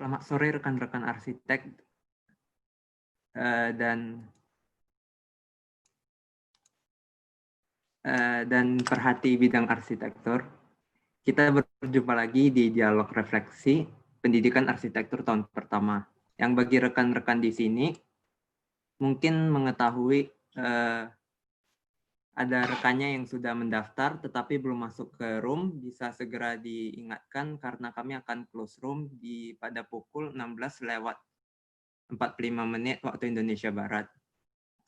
Selamat sore rekan-rekan arsitek dan perhati bidang arsitektur. Kita berjumpa lagi di dialog refleksi pendidikan arsitektur tahun pertama. Yang bagi rekan-rekan di sini mungkin mengetahui ada rekannya yang sudah mendaftar tetapi belum masuk ke room, bisa segera diingatkan karena kami akan close room pada pukul 16:45 waktu Indonesia Barat.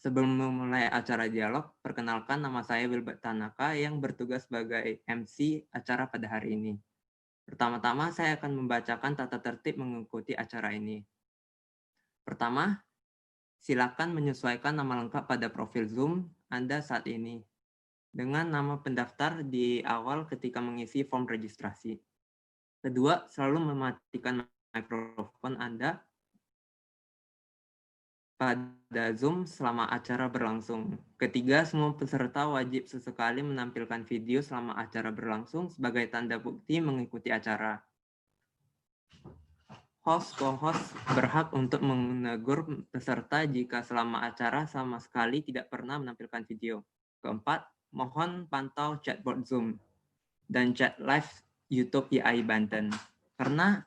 Sebelum memulai acara dialog, perkenalkan nama saya Wilbert Tanaka yang bertugas sebagai MC acara pada hari ini. Pertama-tama saya akan membacakan tata tertib mengikuti acara ini. Pertama, silakan menyesuaikan nama lengkap pada profil Zoom Anda saat ini dengan nama pendaftar di awal ketika mengisi form registrasi. Kedua, selalu mematikan mikrofon Anda pada Zoom selama acara berlangsung. Ketiga, semua peserta wajib sesekali menampilkan video selama acara berlangsung sebagai tanda bukti mengikuti acara. Host, co-host berhak untuk menegur peserta jika selama acara sama sekali tidak pernah menampilkan video. Keempat, mohon pantau chatbot Zoom dan chat live YouTube IAI Banten. Karena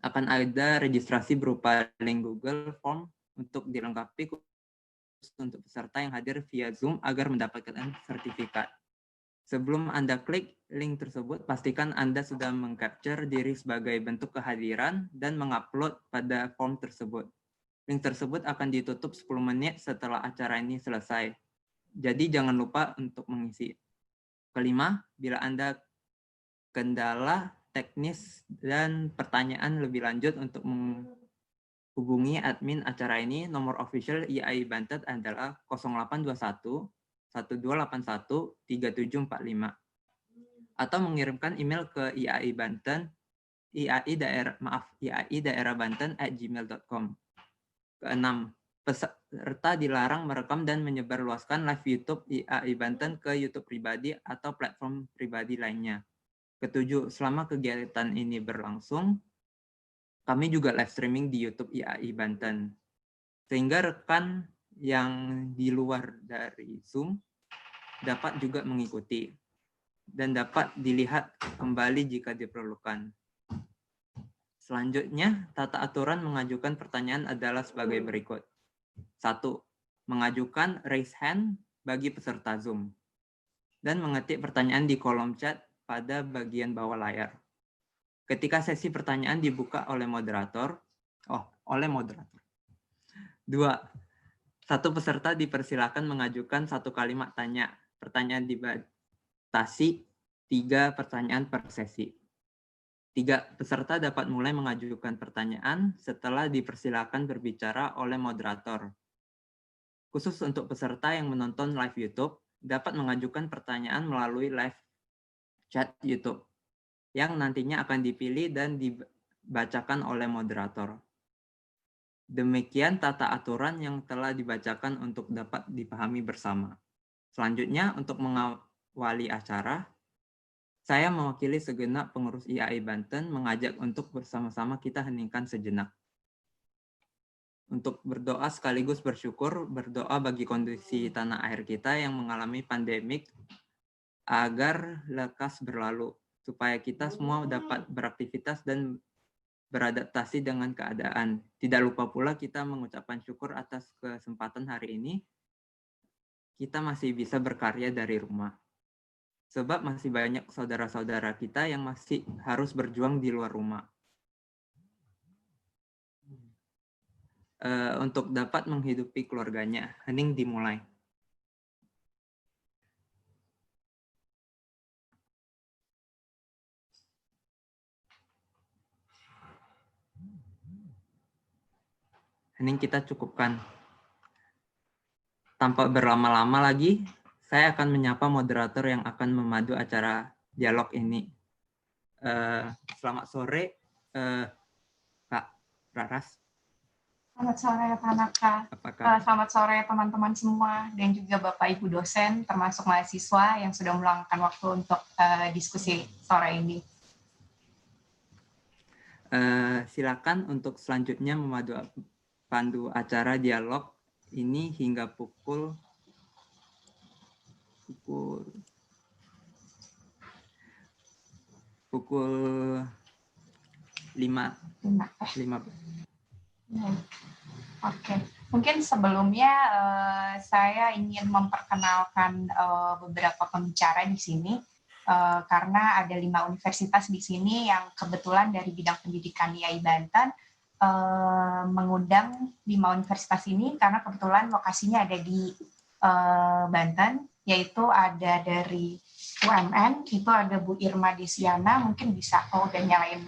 akan ada registrasi berupa link Google Form untuk dilengkapi untuk peserta yang hadir via Zoom agar mendapatkan sertifikat. Sebelum Anda klik link tersebut, pastikan Anda sudah mengcapture diri sebagai bentuk kehadiran dan mengupload pada form tersebut. Link tersebut akan ditutup 10 menit setelah acara ini selesai. Jadi jangan lupa untuk mengisi. Kelima, bila Anda kendala teknis dan pertanyaan lebih lanjut untuk menghubungi admin acara ini, nomor official IAI Banten adalah 0821 1281 3745 atau mengirimkan email ke IAI Banten IAI daerah Banten@gmail.com. Keenam, peserta dilarang merekam dan menyebarluaskan live YouTube IAI Banten ke YouTube pribadi atau platform pribadi lainnya. Ketujuh, selama kegiatan ini berlangsung, kami juga live streaming di YouTube IAI Banten. Sehingga rekan yang di luar dari Zoom dapat juga mengikuti dan dapat dilihat kembali jika diperlukan. Selanjutnya, tata aturan mengajukan pertanyaan adalah sebagai berikut. 1. Mengajukan raise hand bagi peserta Zoom dan mengetik pertanyaan di kolom chat pada bagian bawah layar. Ketika sesi pertanyaan dibuka oleh moderator. 2. Satu peserta dipersilakan mengajukan satu kalimat tanya. Pertanyaan dibatasi 3 pertanyaan per sesi. 3. Peserta dapat mulai mengajukan pertanyaan setelah dipersilakan berbicara oleh moderator. Khusus untuk peserta yang menonton live YouTube, dapat mengajukan pertanyaan melalui live chat YouTube yang nantinya akan dipilih dan dibacakan oleh moderator. Demikian tata aturan yang telah dibacakan untuk dapat dipahami bersama. Selanjutnya, untuk mengawali acara, saya mewakili segenap pengurus IAI Banten mengajak untuk bersama-sama kita heningkan sejenak. Untuk berdoa sekaligus bersyukur, berdoa bagi kondisi tanah air kita yang mengalami pandemik agar lekas berlalu, supaya kita semua dapat beraktivitas dan beradaptasi dengan keadaan. Tidak lupa pula kita mengucapkan syukur atas kesempatan hari ini. Kita masih bisa berkarya dari rumah. Sebab masih banyak saudara-saudara kita yang masih harus berjuang di luar rumah. Untuk dapat menghidupi keluarganya. Hening dimulai. Hening kita cukupkan. Tanpa berlama-lama lagi, saya akan menyapa moderator yang akan memandu acara dialog ini. Selamat sore, Kak Raras. Selamat sore, Tanaka. Selamat sore, teman-teman semua, dan juga Bapak Ibu dosen, termasuk mahasiswa yang sudah meluangkan waktu untuk diskusi sore ini. Silakan untuk selanjutnya pandu acara dialog ini hingga pukul 5. Oke. Mungkin sebelumnya saya ingin memperkenalkan beberapa pembicara di sini karena ada 5 universitas di sini yang kebetulan dari bidang pendidikan IAI Banten mengundang 5 universitas ini karena kebetulan lokasinya ada di Banten, yaitu ada dari UMN, itu ada Bu Irma Desiana, mungkin bisa udah nyalain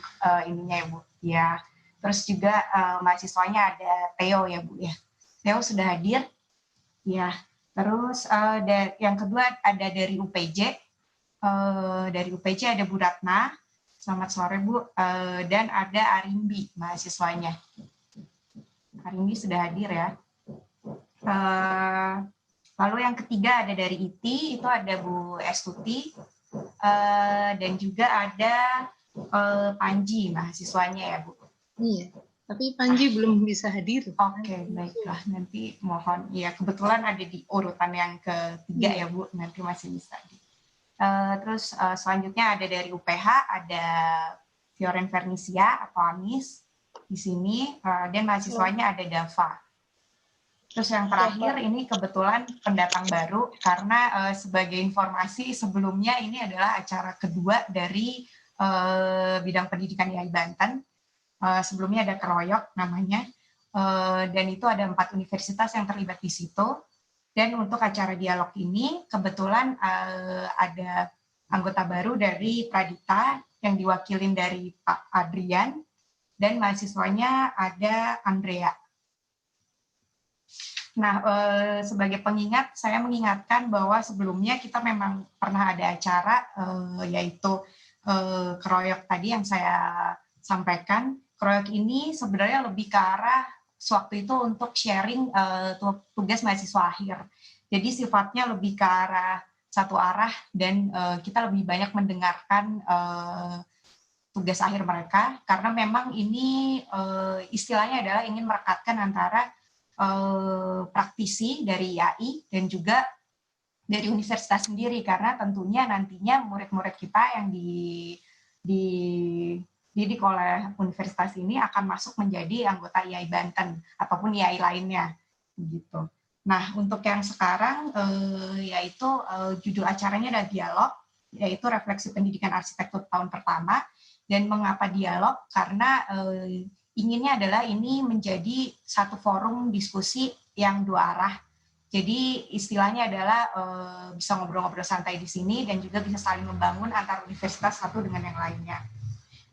ininya ya Bu. Ya. Terus juga mahasiswanya ada Theo ya Bu ya. Theo sudah hadir. Ya. Terus yang kedua ada dari UPJ. Dari UPJ ada Bu Ratna. Selamat sore Bu. Dan ada Arimbi mahasiswanya. Arimbi sudah hadir ya. Lalu yang ketiga ada dari ITI, itu ada Bu Estuti, dan juga ada Panji mahasiswanya ya Bu. Iya, tapi Panji belum bisa hadir. Oke, baiklah. Nanti mohon, ya kebetulan ada di urutan yang ketiga ya Bu, nanti masih bisa. Terus selanjutnya ada dari UPH, ada Fioren Vernisia atau Amis di sini, dan mahasiswanya ada Dava. Terus yang terakhir ini kebetulan pendatang baru karena sebagai informasi sebelumnya ini adalah acara kedua dari bidang pendidikan IAI Banten. Sebelumnya ada Keroyok namanya, dan itu ada 4 universitas yang terlibat di situ. Dan untuk acara dialog ini kebetulan ada anggota baru dari Pradita yang diwakilin dari Pak Adrian, dan mahasiswanya ada Andrea. Nah, sebagai pengingat, saya mengingatkan bahwa sebelumnya kita memang pernah ada acara, yaitu Keroyok tadi yang saya sampaikan. Keroyok ini sebenarnya lebih ke arah sewaktu itu untuk sharing tugas mahasiswa akhir. Jadi sifatnya lebih ke arah satu arah dan kita lebih banyak mendengarkan tugas akhir mereka, karena memang ini istilahnya adalah ingin merekatkan antara praktisi dari IAI dan juga dari universitas sendiri, karena tentunya nantinya murid-murid kita yang dididik oleh universitas ini akan masuk menjadi anggota IAI Banten ataupun IAI lainnya gitu. Nah, untuk yang sekarang yaitu judul acaranya adalah dialog, yaitu refleksi pendidikan arsitektur tahun pertama. Dan mengapa dialog? Karena inginnya adalah ini menjadi satu forum diskusi yang 2 arah. Jadi istilahnya adalah bisa ngobrol-ngobrol santai di sini dan juga bisa saling membangun antara universitas satu dengan yang lainnya.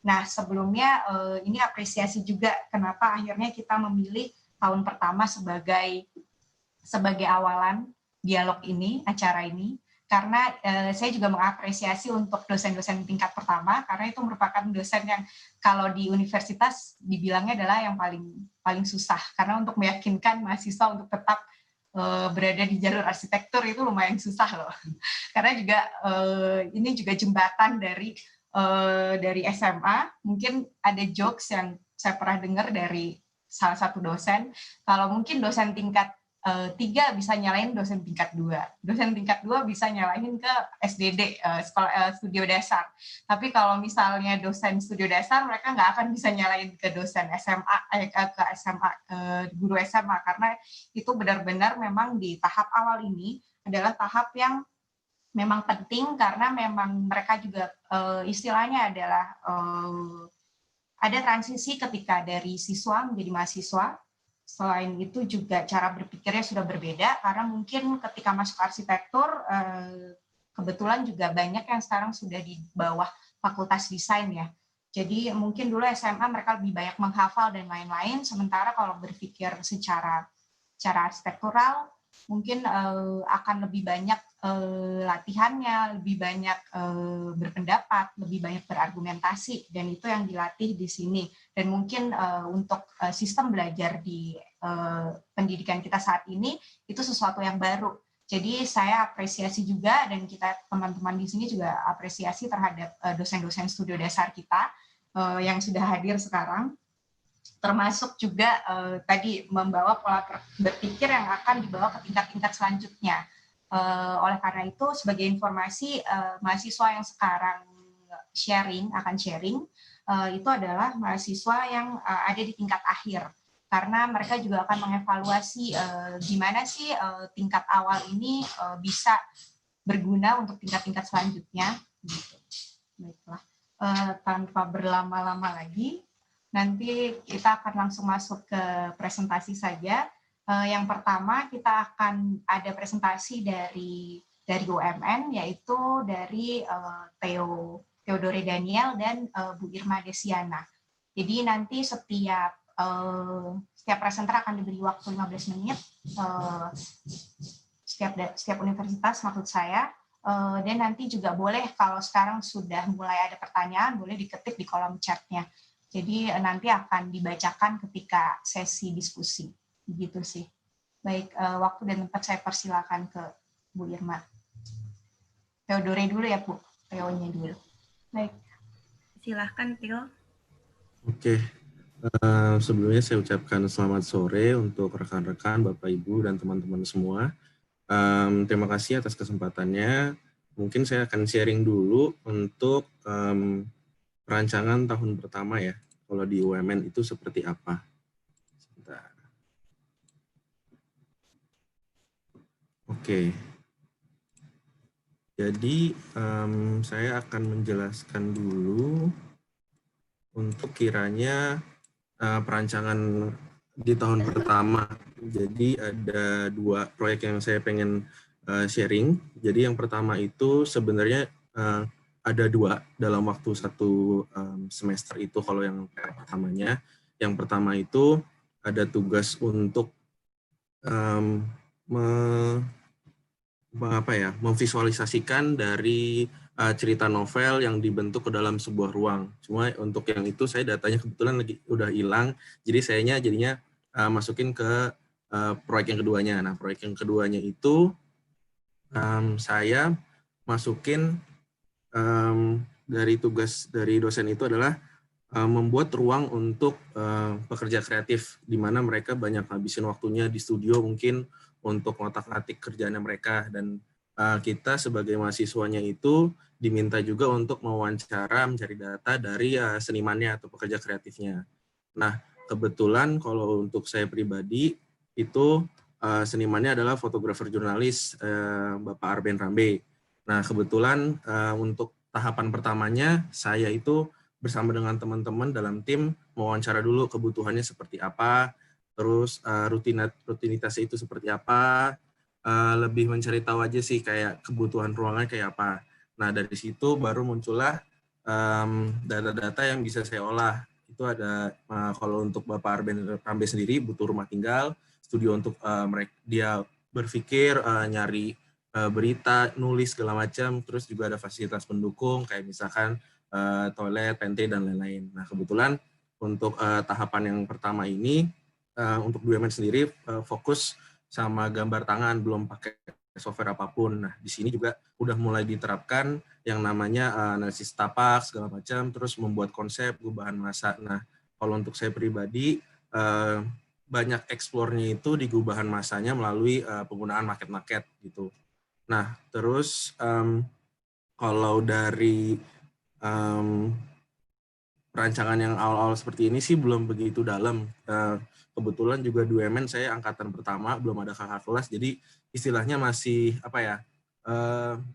Nah, sebelumnya ini apresiasi juga kenapa akhirnya kita memilih tahun pertama sebagai awalan dialog ini, acara ini. Karena saya juga mengapresiasi untuk dosen-dosen tingkat pertama, karena itu merupakan dosen yang kalau di universitas dibilangnya adalah yang paling susah, karena untuk meyakinkan mahasiswa untuk tetap berada di jalur arsitektur itu lumayan susah loh. Karena juga ini juga jembatan dari SMA, mungkin ada jokes yang saya pernah dengar dari salah satu dosen, kalau mungkin dosen tingkat 3 bisa nyalain dosen tingkat 2. Dosen tingkat 2 bisa nyalain ke SDD, sekolah studio dasar. Tapi kalau misalnya dosen studio dasar, mereka nggak akan bisa nyalain ke dosen SMA, ke SMA, guru SMA, karena itu benar-benar memang di tahap awal ini adalah tahap yang memang penting, karena memang mereka juga istilahnya adalah ada transisi ketika dari siswa menjadi mahasiswa. Selain itu juga cara berpikirnya sudah berbeda, karena mungkin ketika masuk arsitektur, kebetulan juga banyak yang sekarang sudah di bawah fakultas desain ya. Jadi mungkin dulu SMA mereka lebih banyak menghafal dan lain-lain, sementara kalau berpikir secara arsitektural, mungkin akan lebih banyak latihannya, lebih banyak berpendapat, lebih banyak berargumentasi, dan itu yang dilatih di sini. Dan mungkin untuk sistem belajar di pendidikan kita saat ini itu sesuatu yang baru. Jadi saya apresiasi juga, dan kita teman-teman di sini juga apresiasi terhadap dosen-dosen studio dasar kita yang sudah hadir sekarang, termasuk juga tadi membawa pola berpikir yang akan dibawa ke tingkat-tingkat selanjutnya. Oleh karena itu, sebagai informasi, mahasiswa yang sekarang akan sharing, itu adalah mahasiswa yang ada di tingkat akhir. Karena mereka juga akan mengevaluasi gimana sih tingkat awal ini bisa berguna untuk tingkat-tingkat selanjutnya. Gitu. Baiklah, tanpa berlama-lama lagi, nanti kita akan langsung masuk ke presentasi saja. Yang pertama kita akan ada presentasi dari UMN, yaitu dari Theodore Daniel dan Bu Irma Desiana. Jadi nanti setiap presenter akan diberi waktu 15 menit, setiap universitas maksud saya, dan nanti juga boleh kalau sekarang sudah mulai ada pertanyaan, boleh diketik di kolom chatnya. Jadi nanti akan dibacakan ketika sesi diskusi, begitu sih. Baik, waktu dan tempat saya persilakan ke Bu Irma. Theodore dulu ya Bu, Theo-nya dulu. Baik. Silahkan Theo. Oke. Sebelumnya saya ucapkan selamat sore untuk rekan-rekan, Bapak, Ibu, dan teman-teman semua. Terima kasih atas kesempatannya. Mungkin saya akan sharing dulu untuk perancangan tahun pertama ya. Kalau di UMN itu seperti apa. Sebentar. Oke. Jadi saya akan menjelaskan dulu untuk kiranya perancangan di tahun pertama. Jadi ada 2 proyek yang saya pengen sharing. Jadi yang pertama itu sebenarnya ada 2 dalam waktu 1 semester itu kalau yang pertamanya. Yang pertama itu ada tugas untuk memvisualisasikan dari cerita novel yang dibentuk ke dalam sebuah ruang. Cuma untuk yang itu saya datanya kebetulan udah hilang, jadi jadinya masukin ke proyek yang keduanya. Nah, proyek yang keduanya itu saya masukin dari tugas dari dosen itu adalah membuat ruang untuk pekerja kreatif, di mana mereka banyak habisin waktunya di studio mungkin untuk ngotak-ngatik kerjaannya mereka, dan kita sebagai mahasiswanya itu diminta juga untuk mewawancara, mencari data dari senimannya atau pekerja kreatifnya. Nah, kebetulan kalau untuk saya pribadi itu senimannya adalah fotografer jurnalis Bapak Arben Rambe. Nah, kebetulan untuk tahapan pertamanya saya itu bersama dengan teman-teman dalam tim mewawancara dulu kebutuhannya seperti apa, terus rutinitasnya itu seperti apa, lebih mencari tahu aja sih kayak kebutuhan ruangan kayak apa. Nah, dari situ baru muncullah data-data yang bisa saya olah. Itu ada kalau untuk Bapak Arben Rambe sendiri butuh rumah tinggal, studio untuk dia berpikir, nyari berita, nulis segala macam, terus juga ada fasilitas pendukung kayak misalkan toilet, pantry, dan lain-lain. Nah, kebetulan untuk tahapan yang pertama ini, untuk BUMN sendiri fokus sama gambar tangan, belum pakai software apapun. Nah, di sini juga udah mulai diterapkan yang namanya analisis tapak, segala macam, terus membuat konsep, gubahan massa. Nah, kalau untuk saya pribadi, banyak eksplornya itu di gubahan massanya melalui penggunaan market-market gitu. Nah, terus kalau dari perancangan yang awal-awal seperti ini sih belum begitu dalam. Kebetulan juga di UMN saya angkatan pertama, belum ada kakak kelas, jadi istilahnya masih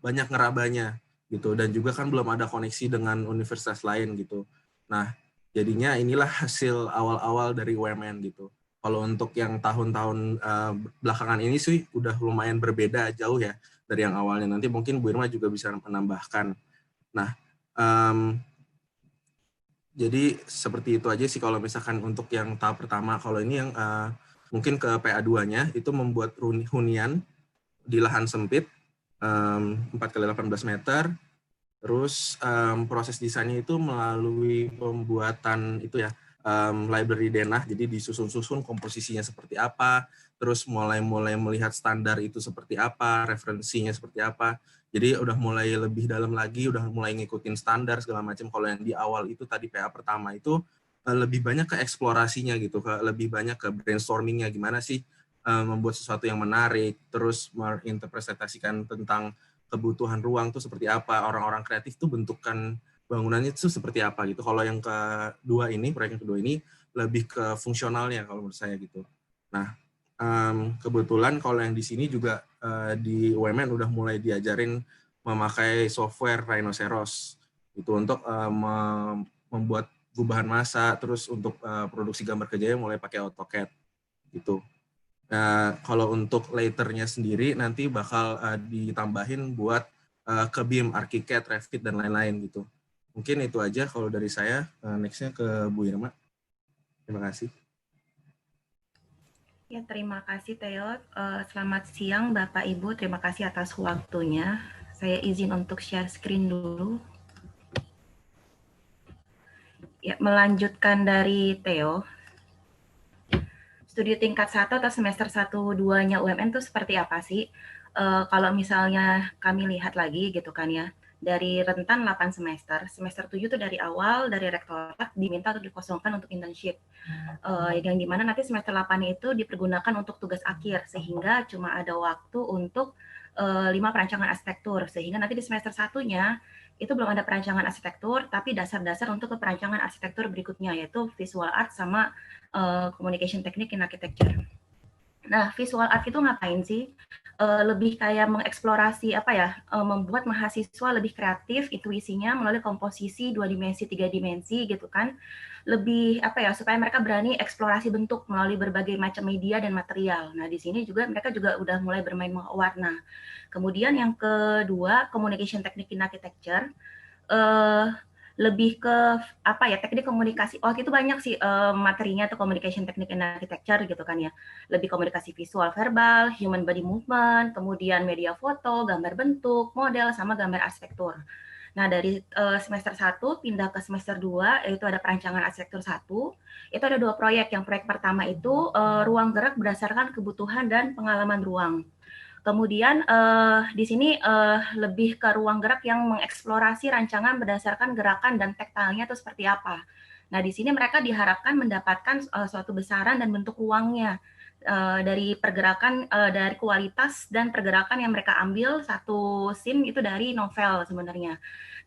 banyak ngerabanya gitu, dan juga kan belum ada koneksi dengan universitas lain gitu. Nah, jadinya inilah hasil awal-awal dari UMN gitu. Kalau untuk yang tahun-tahun belakangan ini sih udah lumayan berbeda jauh ya dari yang awalnya. Nanti mungkin Bu Irma juga bisa menambahkan. Nah, jadi seperti itu aja sih kalau misalkan untuk yang tahap pertama. Kalau ini yang mungkin ke PA2-nya itu membuat hunian di lahan sempit 4x18 meter. Terus proses desainnya itu melalui pembuatan itu ya, library denah, jadi disusun-susun komposisinya seperti apa, terus mulai melihat standar itu seperti apa, referensinya seperti apa. Jadi udah mulai lebih dalam lagi, udah mulai ngikutin standar segala macam. Kalau yang di awal itu tadi PA pertama itu lebih banyak ke eksplorasinya gitu, lebih banyak ke brainstormingnya, gimana sih membuat sesuatu yang menarik, terus menginterpretasikan tentang kebutuhan ruang itu seperti apa, orang-orang kreatif tuh bentukan bangunannya itu seperti apa gitu. Kalau yang kedua ini, proyek yang kedua ini lebih ke fungsionalnya kalau menurut saya gitu. Nah, kebetulan kalau yang di sini juga di UMN udah mulai diajarin memakai software Rhinoceros itu untuk membuat gubahan massa, terus untuk produksi gambar kerjanya mulai pakai AutoCAD gitu. Nah, kalau untuk laternya sendiri nanti bakal ditambahin buat ke BIM, ArchiCAD, Revit, dan lain-lain gitu. Mungkin itu aja kalau dari saya. Next-nya ke Bu Irma. Terima kasih. Ya, terima kasih Theo. Selamat siang Bapak Ibu, terima kasih atas waktunya. Saya izin untuk share screen dulu. Ya, melanjutkan dari Theo. Studi tingkat 1 atau semester 1-2-nya UMN itu seperti apa sih? Kalau misalnya kami lihat lagi gitu kan ya, dari rentan 8 semester 7 itu dari awal, dari rektorat diminta untuk dikosongkan untuk internship. Yang dimana nanti semester 8 itu dipergunakan untuk tugas akhir, sehingga cuma ada waktu untuk 5 perancangan arsitektur, sehingga nanti di semester 1-nya itu belum ada perancangan arsitektur, tapi dasar-dasar untuk ke perancangan arsitektur berikutnya, yaitu visual art sama communication technique in architecture. Nah, visual art itu ngapain sih? Lebih kayak mengeksplorasi membuat mahasiswa lebih kreatif intuisinya melalui komposisi 2 dimensi, 3 dimensi gitu kan. Lebih supaya mereka berani eksplorasi bentuk melalui berbagai macam media dan material. Nah, di sini juga mereka juga udah mulai bermain warna. Kemudian yang kedua, communication technique in architecture. Lebih ke teknik komunikasi. Itu banyak sih materinya tuh communication technique in architecture gitu kan ya. Lebih komunikasi visual, verbal, human body movement, kemudian media foto, gambar bentuk, model, sama gambar arsitektur. Nah, dari semester 1 pindah ke semester 2, yaitu ada perancangan arsitektur 1, itu ada 2 proyek. Yang proyek pertama itu ruang gerak berdasarkan kebutuhan dan pengalaman ruang. Kemudian di sini lebih ke ruang gerak yang mengeksplorasi rancangan berdasarkan gerakan dan taktilnya itu seperti apa. Nah, di sini mereka diharapkan mendapatkan suatu besaran dan bentuk ruangnya dari pergerakan, dari kualitas dan pergerakan yang mereka ambil satu scene itu dari novel sebenarnya.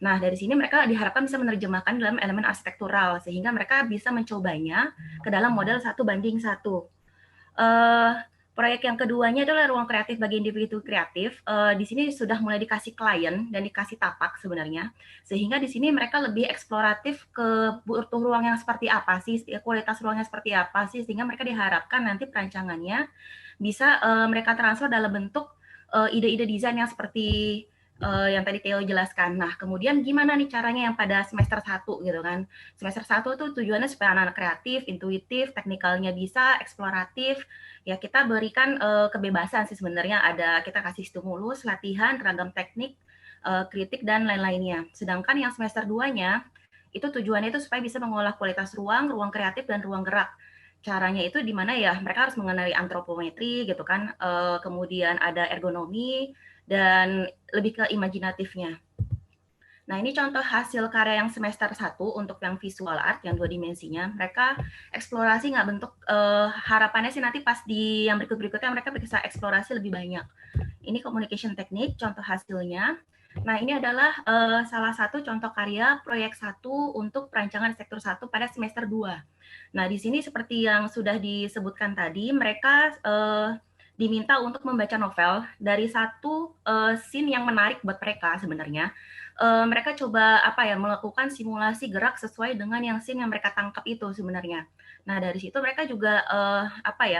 Nah, dari sini mereka diharapkan bisa menerjemahkan dalam elemen arsitektural, sehingga mereka bisa mencobanya ke dalam model 1:1. Proyek yang keduanya adalah ruang kreatif bagi individu kreatif. Di sini sudah mulai dikasih klien dan dikasih tapak sebenarnya, sehingga di sini mereka lebih eksploratif ke butuh ruang yang seperti apa sih, kualitas ruangnya seperti apa sih, sehingga mereka diharapkan nanti perancangannya bisa mereka transfer dalam bentuk ide-ide desain yang seperti yang tadi Theo jelaskan. Nah, kemudian gimana nih caranya yang pada semester 1 gitu kan. Semester 1 tuh tujuannya supaya anak-anak kreatif, intuitif, teknikalnya bisa, eksploratif. Ya, kita berikan kebebasan sih sebenarnya, kita kasih stimulus, latihan, ragam teknik, kritik, dan lain-lainnya. Sedangkan yang semester 2-nya, itu tujuannya itu supaya bisa mengolah kualitas ruang, ruang kreatif, dan ruang gerak. Caranya itu di mana ya, mereka harus mengenali antropometri gitu kan, kemudian ada ergonomi, dan lebih ke imajinatifnya. Nah, ini contoh hasil karya yang semester 1 untuk yang visual art, yang 2 dimensinya. Mereka eksplorasi nggak bentuk, harapannya sih nanti pas di yang berikut-berikutnya mereka bisa eksplorasi lebih banyak. Ini communication technique, contoh hasilnya. Nah, ini adalah salah satu contoh karya proyek 1 untuk perancangan sektor 1 pada semester 2. Nah, di sini seperti yang sudah disebutkan tadi, mereka diminta untuk membaca novel dari satu scene yang menarik buat mereka sebenarnya. Mereka coba melakukan simulasi gerak sesuai dengan yang scene yang mereka tangkap itu sebenarnya. Nah, dari situ mereka juga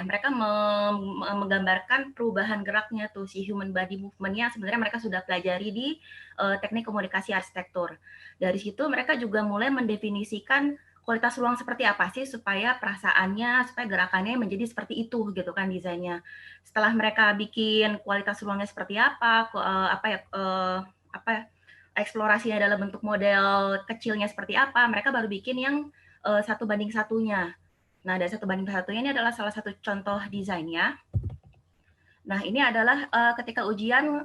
mereka menggambarkan perubahan geraknya tuh, si human body movement-nya sebenarnya mereka sudah pelajari di teknik komunikasi arsitektur. Dari situ mereka juga mulai mendefinisikan kualitas ruang seperti apa sih supaya perasaannya, supaya gerakannya menjadi seperti itu gitu kan desainnya. Setelah mereka bikin kualitas ruangnya seperti apa, eksplorasinya dalam bentuk model kecilnya seperti apa, mereka baru bikin yang 1:1. Nah, dari 1:1 ini adalah salah satu contoh desainnya. Nah, ini adalah ketika ujian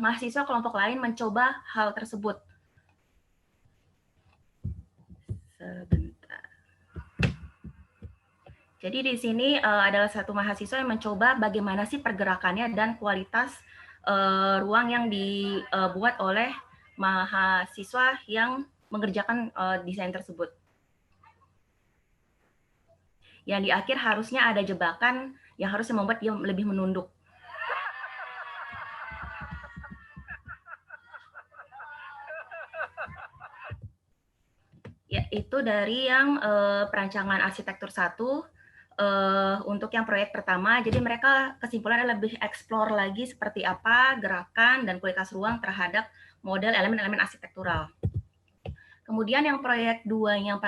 mahasiswa kelompok lain mencoba hal tersebut. Sebentar. Jadi di sini adalah satu mahasiswa yang mencoba bagaimana sih pergerakannya dan kualitas ruang yang dibuat oleh mahasiswa yang mengerjakan desain tersebut. Yang di akhir harusnya ada jebakan yang harusnya membuat dia lebih menunduk. Ya, itu dari yang perancangan arsitektur 1 untuk yang proyek pertama. Jadi mereka kesimpulannya lebih eksplor lagi seperti apa gerakan dan kualitas ruang terhadap model elemen-elemen arsitektural. Kemudian yang proyek 2 yang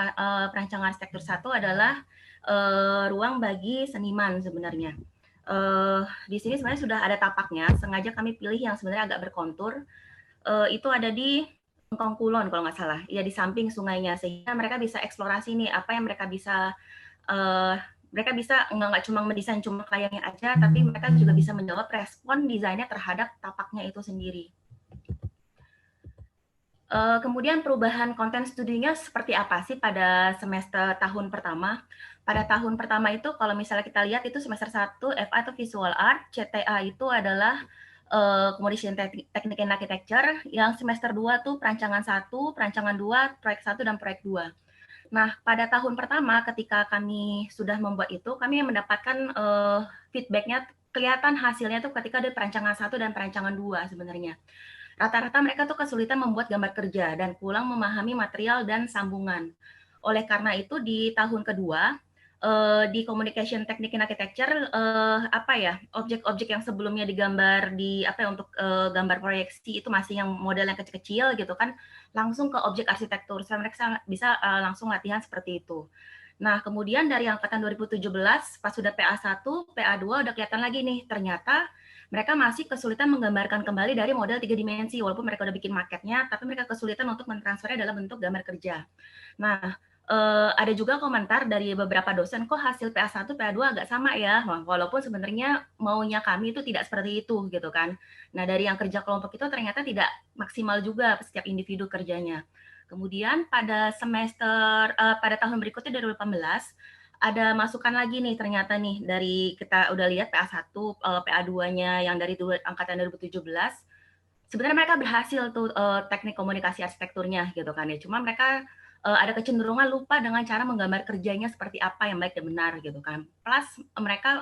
perancangan arsitektur 1 adalah ruang bagi seniman sebenarnya. Di sini sebenarnya sudah ada tapaknya, sengaja kami pilih yang sebenarnya agak berkontur. Itu ada di Lengkong Kulon kalau nggak salah, ya di samping sungainya, sehingga mereka bisa eksplorasi nih apa yang mereka bisa nggak cuma mendesain cuma kliennya aja, tapi mereka juga bisa menjawab respon desainnya terhadap tapaknya itu sendiri. Kemudian perubahan konten studinya seperti apa sih pada semester tahun pertama? Pada tahun pertama itu kalau misalnya kita lihat itu semester 1 FA atau Visual Art, CTA itu adalah Communication Technique and Architecture, yang semester 2 tuh perancangan 1, perancangan 2, proyek 1, dan proyek 2. Nah, pada tahun pertama ketika kami sudah membuat itu, kami mendapatkan feedback-nya, kelihatan hasilnya tuh ketika di perancangan 1 dan perancangan 2 sebenarnya. Rata-rata mereka tuh kesulitan membuat gambar kerja dan kurang memahami material dan sambungan. Oleh karena itu di tahun kedua di Communication Technique and Architecture objek-objek yang sebelumnya digambar di untuk gambar proyeksi itu masih yang model yang kecil-kecil gitu kan, langsung ke objek arsitektur. So, mereka bisa langsung latihan seperti itu. Nah, kemudian dari angkatan 2017 pas sudah PA1, PA2 udah kelihatan lagi nih ternyata mereka masih kesulitan menggambarkan kembali dari model 3 dimensi, walaupun mereka udah bikin maketnya, tapi mereka kesulitan untuk mentransfernya dalam bentuk gambar kerja. Nah, ada juga komentar dari beberapa dosen, kok hasil PA1, PA2 agak sama ya, walaupun sebenarnya maunya kami itu tidak seperti itu, gitu kan. Nah, dari yang kerja kelompok itu ternyata tidak maksimal juga setiap individu kerjanya. Kemudian pada pada tahun berikutnya 2018, ada masukan lagi nih ternyata nih dari kita udah lihat PA1, PA2-nya yang dari angkatan 2017. Sebenarnya mereka berhasil tuh teknik komunikasi arsitekturnya gitu kan ya. Cuma mereka ada kecenderungan lupa dengan cara menggambar kerjanya seperti apa yang baik dan benar gitu kan. Plus mereka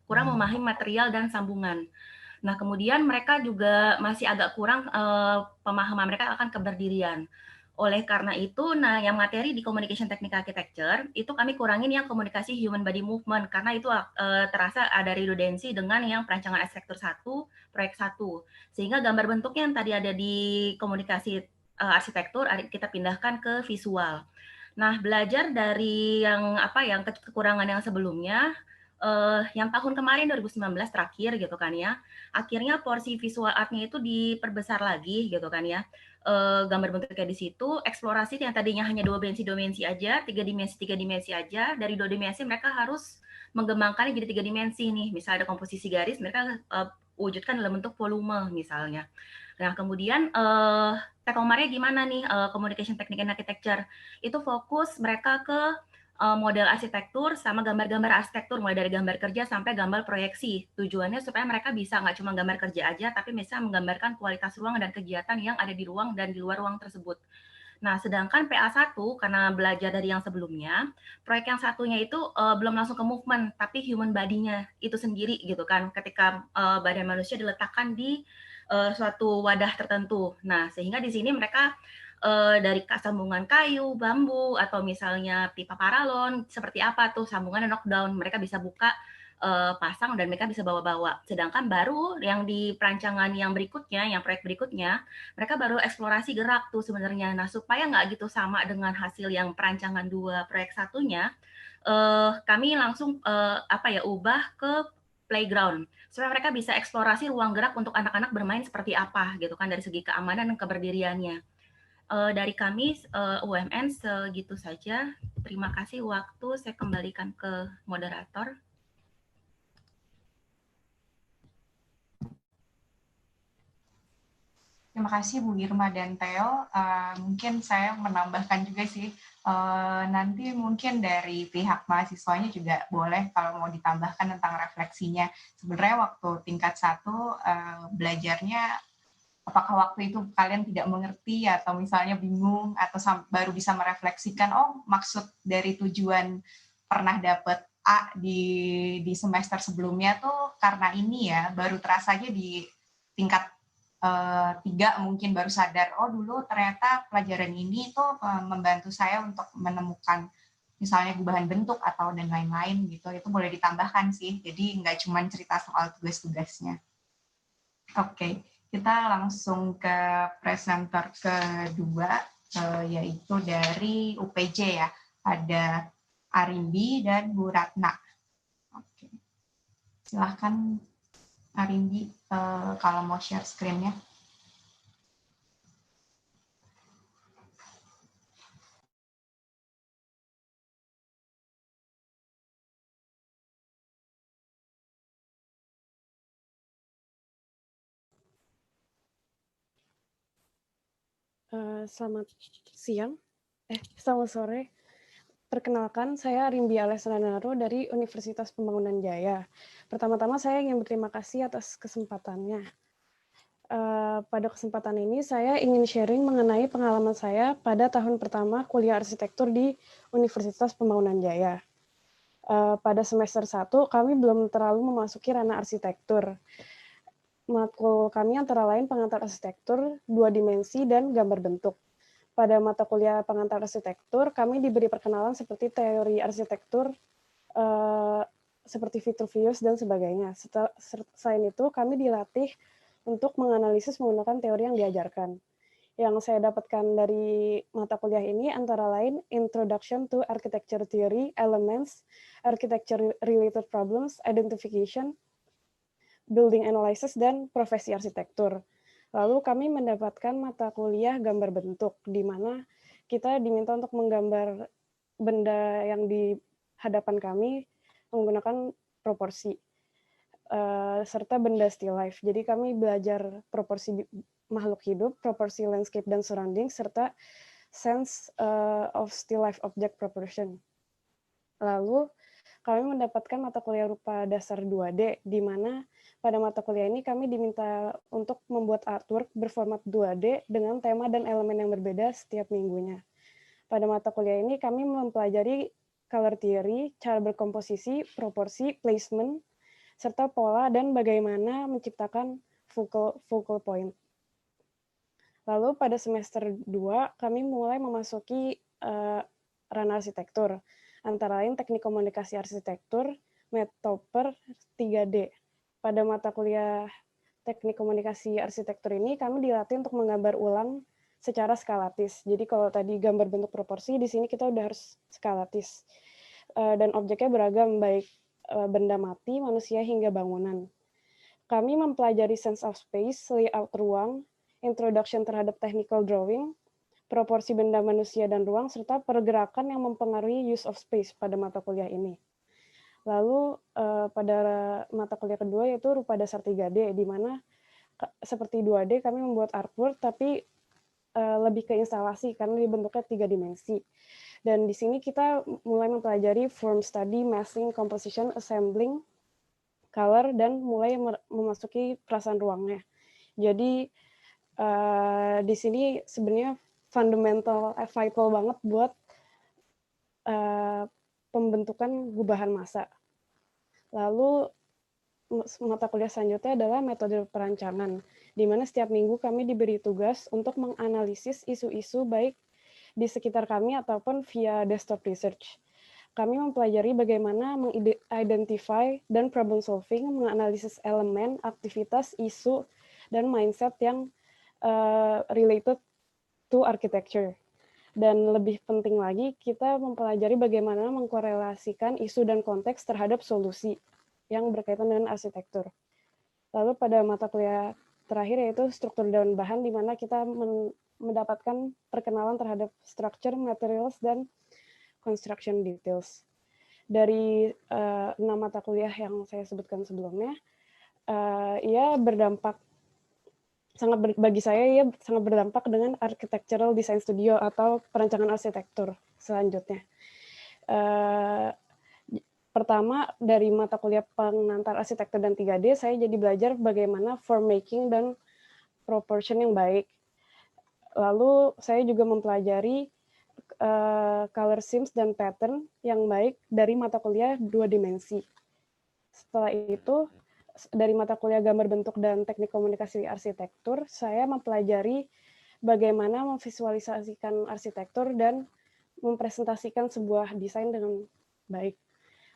kurang memahami material dan sambungan. Nah, kemudian mereka juga masih agak kurang pemahaman mereka akan keberdirian. Oleh karena itu, nah yang materi di Communication Technique Architecture, itu kami kurangin yang komunikasi human body movement, karena itu terasa ada redundansi dengan yang perancangan arsitektur 1, proyek 1. Sehingga gambar bentuknya yang tadi ada di komunikasi arsitektur, kita pindahkan ke visual. Nah, belajar dari yang kekurangan yang sebelumnya, yang tahun kemarin 2019 terakhir gitu kan ya, akhirnya porsi visual art-nya itu diperbesar lagi gitu kan ya. Gambar bentuknya di situ, eksplorasi yang tadinya hanya 2 dimensi aja, 3 dimensi aja, dari 2 dimensi mereka harus mengembangkannya jadi 3 dimensi nih. Misalnya ada komposisi garis, mereka wujudkan dalam bentuk volume misalnya. Nah, kemudian take home-nya gimana nih Communication Technique and Architecture? Itu fokus mereka ke model arsitektur sama gambar-gambar arsitektur, mulai dari gambar kerja sampai gambar proyeksi. Tujuannya supaya mereka bisa nggak cuma gambar kerja aja, tapi bisa menggambarkan kualitas ruang dan kegiatan yang ada di ruang dan di luar ruang tersebut. Nah, sedangkan PA1, karena belajar dari yang sebelumnya, proyek yang satunya itu belum langsung ke movement, tapi human body-nya itu sendiri gitu kan, ketika badan manusia diletakkan di suatu wadah tertentu. Nah, sehingga di sini mereka dari sambungan kayu, bambu, atau misalnya pipa paralon, seperti apa tuh sambungan knockdown, mereka bisa buka, pasang, dan mereka bisa bawa-bawa. Sedangkan baru yang di perancangan yang berikutnya, yang proyek berikutnya, mereka baru eksplorasi gerak tuh sebenarnya. Nah, supaya nggak gitu sama dengan hasil yang perancangan 2 proyek satunya, kami langsung ubah ke playground, supaya mereka bisa eksplorasi ruang gerak untuk anak-anak bermain seperti apa gitu kan, dari segi keamanan dan keberdiriannya. Dari kami UMN segitu saja. Terima kasih waktu, saya kembalikan ke moderator. Terima kasih Bu Irma dan Theo. Mungkin saya menambahkan juga sih, nanti mungkin dari pihak mahasiswanya juga boleh kalau mau ditambahkan tentang refleksinya. Sebenarnya waktu tingkat 1 belajarnya, apakah waktu itu kalian tidak mengerti atau misalnya bingung atau baru bisa merefleksikan, oh maksud dari tujuan pernah dapat A di semester sebelumnya tuh karena ini ya, baru terasa aja di tingkat 3 mungkin baru sadar, oh dulu ternyata pelajaran ini tuh membantu saya untuk menemukan misalnya gubahan bentuk atau dan lain-lain gitu. Itu boleh ditambahkan sih, jadi nggak cuma cerita soal tugas-tugasnya. Oke, kita langsung ke presenter kedua, yaitu dari UPJ ya, ada Arimbi dan Bu Ratna. Oke, silahkan Arimbi kalau mau share screen-nya. Selamat siang, selamat sore. Perkenalkan, saya Arimbi Alessanaro dari Universitas Pembangunan Jaya. Pertama-tama saya ingin berterima kasih atas kesempatannya. Pada kesempatan ini saya ingin sharing mengenai pengalaman saya pada tahun pertama kuliah arsitektur di Universitas Pembangunan Jaya. Pada semester 1 kami belum terlalu memasuki ranah arsitektur. Matkul kami antara lain pengantar arsitektur, 2 dimensi, dan gambar bentuk. Pada mata kuliah pengantar arsitektur, kami diberi perkenalan seperti teori arsitektur, seperti Vitruvius, dan sebagainya. Selain itu, kami dilatih untuk menganalisis menggunakan teori yang diajarkan. Yang saya dapatkan dari mata kuliah ini antara lain Introduction to Architecture Theory, Elements, Architecture-Related Problems, Identification, Building Analysis, dan Profesi Arsitektur. Lalu kami mendapatkan mata kuliah gambar bentuk, di mana kita diminta untuk menggambar benda yang di hadapan kami menggunakan proporsi, serta benda still life. Jadi kami belajar proporsi makhluk hidup, proporsi landscape dan surrounding, serta sense of still life object proportion. Lalu kami mendapatkan mata kuliah rupa dasar 2D, di mana pada mata kuliah ini kami diminta untuk membuat artwork berformat 2D dengan tema dan elemen yang berbeda setiap minggunya. Pada mata kuliah ini kami mempelajari color theory, cara berkomposisi, proporsi, placement, serta pola dan bagaimana menciptakan focal point. Lalu pada semester 2 kami mulai memasuki ranah arsitektur, antara lain teknik komunikasi arsitektur, Metoper 3D. Pada mata kuliah teknik komunikasi arsitektur ini, kami dilatih untuk menggambar ulang secara skalatis. Jadi kalau tadi gambar bentuk proporsi, di sini kita udah harus skalatis. Dan objeknya beragam, baik benda mati, manusia, hingga bangunan. Kami mempelajari sense of space, layout ruang, introduction terhadap technical drawing, proporsi benda manusia dan ruang, serta pergerakan yang mempengaruhi use of space pada mata kuliah ini. Lalu pada mata kuliah kedua yaitu rupa dasar 3D, di mana seperti 2D kami membuat artwork, tapi lebih ke instalasi karena dibentuknya 3 dimensi. Dan di sini kita mulai mempelajari form study, massing, composition, assembling, color, dan mulai memasuki perasaan ruangnya. Jadi di sini sebenarnya fundamental, vital banget buat pembentukan gubahan massa. Lalu mata kuliah selanjutnya adalah metode perancangan, di mana setiap minggu kami diberi tugas untuk menganalisis isu-isu baik di sekitar kami ataupun via desktop research. Kami mempelajari bagaimana mengidentify dan problem solving, menganalisis elemen, aktivitas, isu, dan mindset yang related to architecture. Dan lebih penting lagi, kita mempelajari bagaimana mengkorelasikan isu dan konteks terhadap solusi yang berkaitan dengan arsitektur. Lalu pada mata kuliah terakhir yaitu struktur dan bahan, di mana kita mendapatkan perkenalan terhadap structure, materials, dan construction details. Dari 6 mata kuliah yang saya sebutkan sebelumnya, ia berdampak bagi saya ia sangat berdampak dengan architectural design studio atau perancangan arsitektur selanjutnya. Pertama, dari mata kuliah pengantar arsitektur dan 3D, saya jadi belajar bagaimana form making dan proportion yang baik. Lalu saya juga mempelajari color schemes dan pattern yang baik dari mata kuliah 2 dimensi. Setelah itu, dari mata kuliah gambar bentuk dan teknik komunikasi arsitektur, saya mempelajari bagaimana memvisualisasikan arsitektur dan mempresentasikan sebuah desain dengan baik.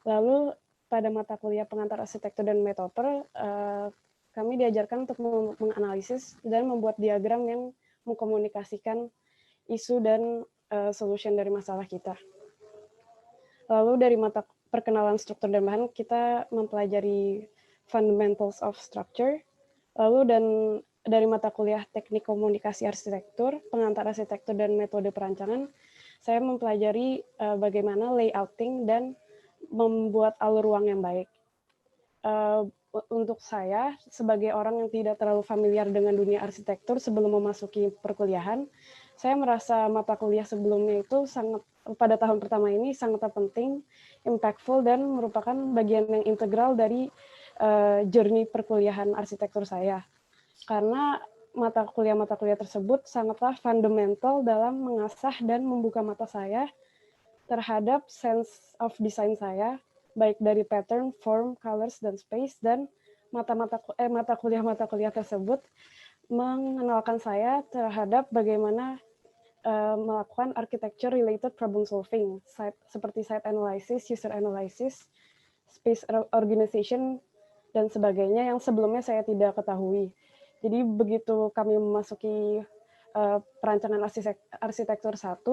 Lalu pada mata kuliah pengantar arsitektur dan metoper, kami diajarkan untuk menganalisis dan membuat diagram yang mengkomunikasikan isu dan solution dari masalah kita. Lalu dari mata perkenalan struktur dan bahan, kita mempelajari fundamentals of structure. Lalu dari mata kuliah teknik komunikasi arsitektur, pengantar arsitektur dan metode perancangan, saya mempelajari bagaimana layouting dan membuat alur ruang yang baik. Untuk saya, sebagai orang yang tidak terlalu familiar dengan dunia arsitektur sebelum memasuki perkuliahan, saya merasa mata kuliah sebelumnya itu pada tahun pertama ini sangat penting, impactful, dan merupakan bagian yang integral dari journey perkuliahan arsitektur saya. Karena mata kuliah tersebut sangatlah fundamental dalam mengasah dan membuka mata saya terhadap sense of design saya, baik dari pattern, form, colors, dan space, dan mata kuliah tersebut mengenalkan saya terhadap bagaimana melakukan architecture-related problem solving, seperti site analysis, user analysis, space organization, dan sebagainya yang sebelumnya saya tidak ketahui. Jadi begitu kami memasuki perancangan arsitektur 1,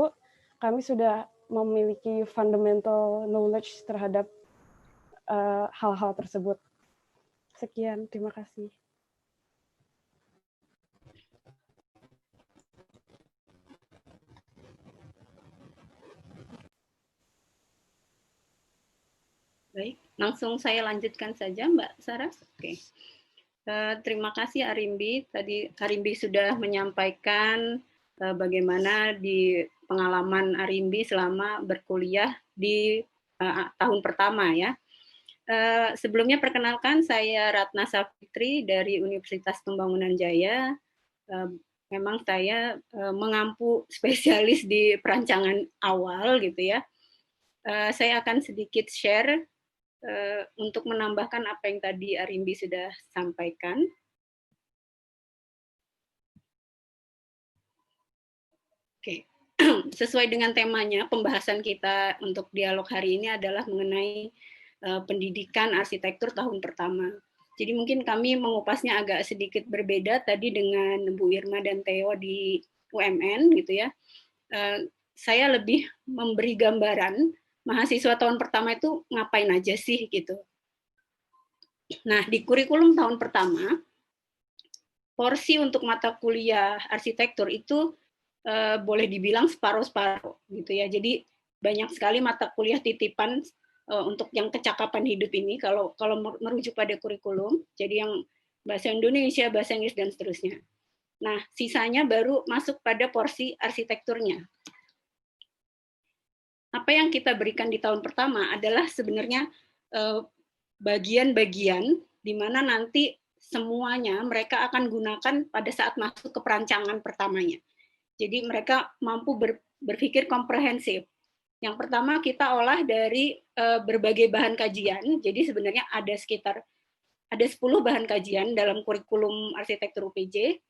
kami sudah memiliki fundamental knowledge terhadap hal-hal tersebut. Sekian, terima kasih. Baik, langsung saya lanjutkan saja, Mbak Saras. Oke. Terima kasih Arimbi. Tadi Arimbi sudah menyampaikan bagaimana di pengalaman Arimbi selama berkuliah di tahun pertama ya. Sebelumnya perkenalkan, saya Ratna Safitri dari Universitas Pembangunan Jaya. Memang saya mengampu spesialis di perancangan awal gitu ya. Saya akan sedikit share untuk menambahkan apa yang tadi Arimbi sudah sampaikan. Oke, sesuai dengan temanya, pembahasan kita untuk dialog hari ini adalah mengenai pendidikan arsitektur tahun pertama. Jadi mungkin kami mengupasnya agak sedikit berbeda tadi dengan Bu Irma dan Theo di UMN gitu ya. Saya lebih memberi gambaran mahasiswa tahun pertama itu ngapain aja sih gitu. Nah, di kurikulum tahun pertama, porsi untuk mata kuliah arsitektur itu boleh dibilang separuh-separuh gitu ya. Jadi banyak sekali mata kuliah titipan untuk yang kecakapan hidup ini kalau merujuk pada kurikulum. Jadi yang bahasa Indonesia, bahasa Inggris dan seterusnya. Nah, sisanya baru masuk pada porsi arsitekturnya. Apa yang kita berikan di tahun pertama adalah sebenarnya bagian-bagian di mana nanti semuanya mereka akan gunakan pada saat masuk ke perancangan pertamanya. Jadi mereka mampu berpikir komprehensif. Yang pertama kita olah dari berbagai bahan kajian. Jadi sebenarnya ada 10 bahan kajian dalam kurikulum arsitektur UPJ.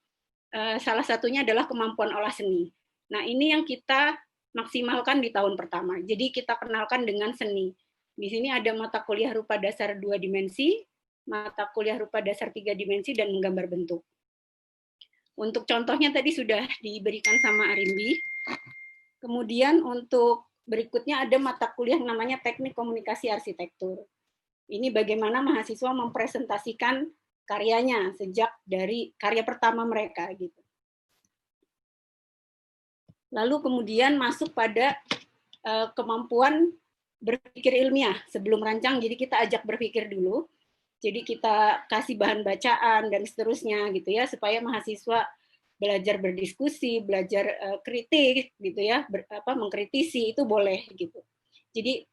Salah satunya adalah kemampuan olah seni. Nah, ini yang kita maksimalkan di tahun pertama. Jadi kita kenalkan dengan seni. Di sini ada mata kuliah rupa dasar 2 dimensi, mata kuliah rupa dasar 3 dimensi, dan menggambar bentuk. Untuk contohnya tadi sudah diberikan sama Arimbi. Kemudian untuk berikutnya ada mata kuliah namanya teknik komunikasi arsitektur. Ini bagaimana mahasiswa mempresentasikan karyanya sejak dari karya pertama mereka gitu. Lalu kemudian masuk pada kemampuan berpikir ilmiah sebelum rancang. Jadi kita ajak berpikir dulu. Jadi kita kasih bahan bacaan dan seterusnya gitu ya, supaya mahasiswa belajar berdiskusi, belajar kritik gitu ya, mengkritisi itu boleh gitu. Jadi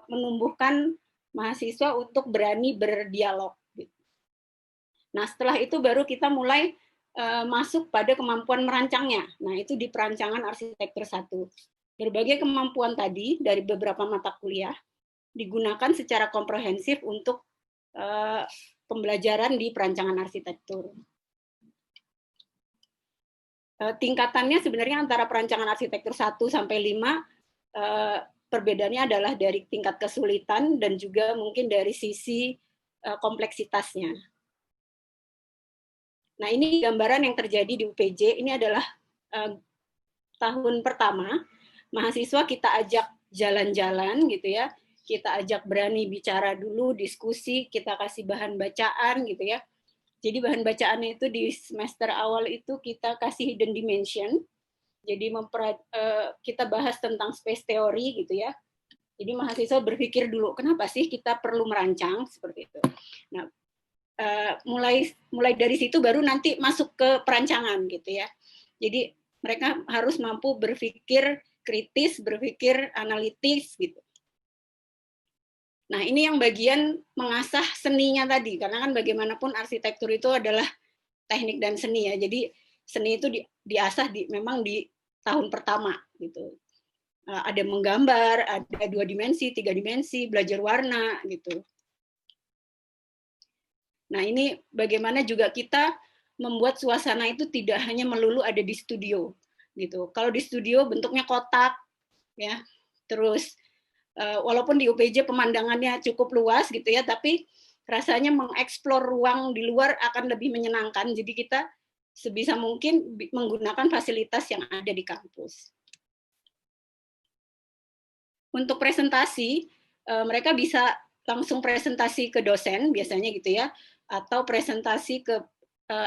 menumbuhkan mahasiswa untuk berani berdialog. Gitu. Nah setelah itu baru kita mulai masuk pada kemampuan merancangnya. Nah itu di perancangan arsitektur 1. Berbagai kemampuan tadi dari beberapa mata kuliah digunakan secara komprehensif untuk pembelajaran di perancangan arsitektur. Tingkatannya sebenarnya antara perancangan arsitektur 1 sampai 5, perbedaannya adalah dari tingkat kesulitan dan juga mungkin dari sisi kompleksitasnya. Nah ini gambaran yang terjadi di UPJ, ini adalah tahun pertama, mahasiswa kita ajak jalan-jalan gitu ya, kita ajak berani bicara dulu, diskusi, kita kasih bahan bacaan gitu ya. Jadi bahan bacaannya itu di semester awal itu kita kasih hidden dimension, jadi kita bahas tentang space theory gitu ya. Jadi mahasiswa berpikir dulu, kenapa sih kita perlu merancang seperti itu. Nah, mulai dari situ baru nanti masuk ke perancangan gitu ya. Jadi mereka harus mampu berpikir kritis, berpikir analitis gitu. Nah, ini yang bagian mengasah seninya tadi, karena kan bagaimanapun arsitektur itu adalah teknik dan seni ya. Jadi seni itu diasah memang di tahun pertama gitu. Ada menggambar, ada 2 dimensi, 3 dimensi, belajar warna gitu. Nah, ini bagaimana juga kita membuat suasana itu tidak hanya melulu ada di studio gitu. Kalau di studio bentuknya kotak ya. Terus walaupun di UPJ pemandangannya cukup luas gitu ya, tapi rasanya mengeksplor ruang di luar akan lebih menyenangkan. Jadi kita sebisa mungkin menggunakan fasilitas yang ada di kampus. Untuk presentasi, mereka bisa langsung presentasi ke dosen biasanya gitu ya, atau presentasi ke